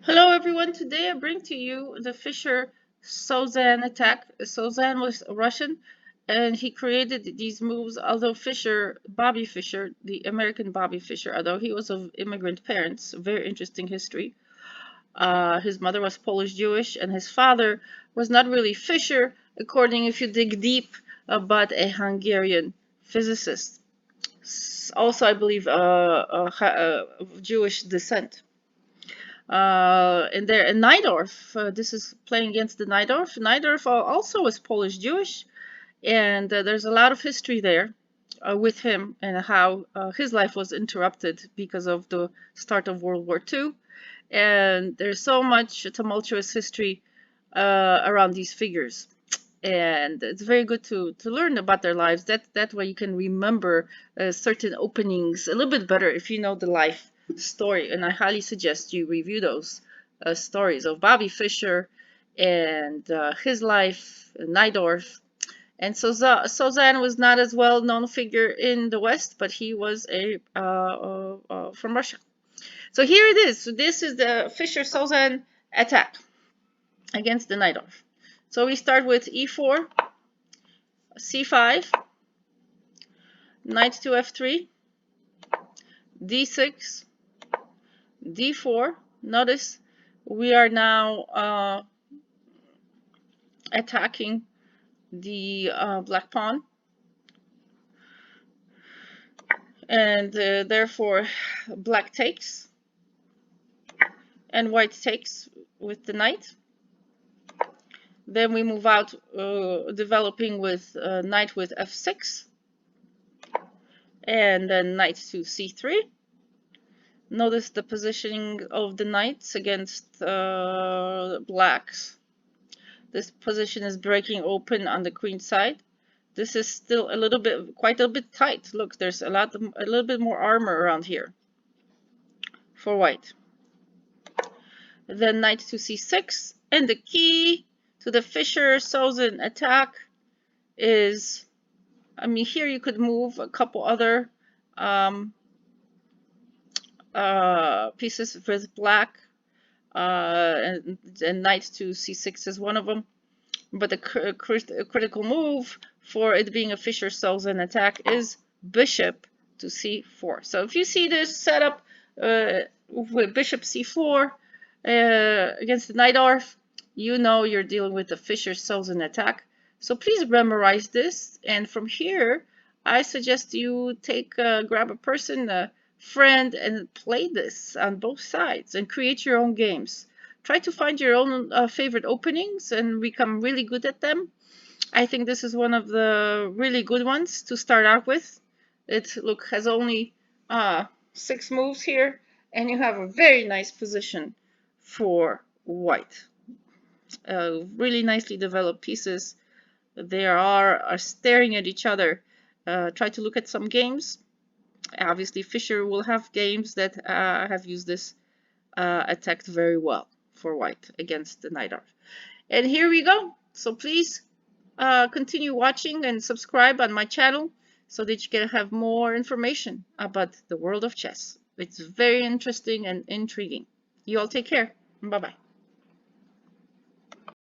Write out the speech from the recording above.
Hello everyone, today I bring to you the Fischer-Sozin Attack. Sozin was Russian and he created these moves, although Bobby Fischer, the American Bobby Fischer, although he was of immigrant parents, a very interesting history. His mother was Polish Jewish and his father was not really Fischer, according if you dig deep, but a Hungarian physicist. Also, I believe of Jewish descent. In Najdorf, this is playing against the Najdorf. Najdorf also is Polish Jewish, and there's a lot of history there with him and how his life was interrupted because of the start of World War II. And there's so much tumultuous history around these figures. And it's very good to learn about their lives. That way you can remember certain openings a little bit better if you know the life story. And I highly suggest you review those stories of Bobby Fischer and his life, Najdorf. And Sozin was not as well known figure in the West, but he was from Russia. So here it is. So this is the Fischer-Sozin attack against the Najdorf. So we start with e4, c5, knight to f3, d6, d4. Notice we are now attacking the black pawn, and therefore black takes and white takes with the knight. Then we move out, developing with knight with f6, and then knight to c3. Notice the positioning of the knights against blacks. This position is breaking open on the queen side. This is still quite a bit tight. Look, there's a little bit more armor around here for white. Then knight to c6, and the key to the Fischer-Sozin attack is, here you could move a couple other pieces with black, and knight to c6 is one of them. But the critical move for it being a Fischer-Sozin attack is bishop to c4. So if you see this setup with bishop c4 against the Najdorf, you know you're dealing with a Fischer-Sozin attack. So please memorize this, and from here I suggest you grab a person, a friend, and play this on both sides and create your own games. Try to find your own favorite openings and become really good at them. I think this is one of the really good ones to start out with. It has only 6 moves here, and you have a very nice position for white. Really nicely developed pieces. They are staring at each other. Try to look at some games. Obviously, Fischer will have games that have used this attacked very well for white against the Najdorf. And here we go. So please continue watching and subscribe on my channel so that you can have more information about the world of chess. It's very interesting and intriguing. You all take care. Bye-bye.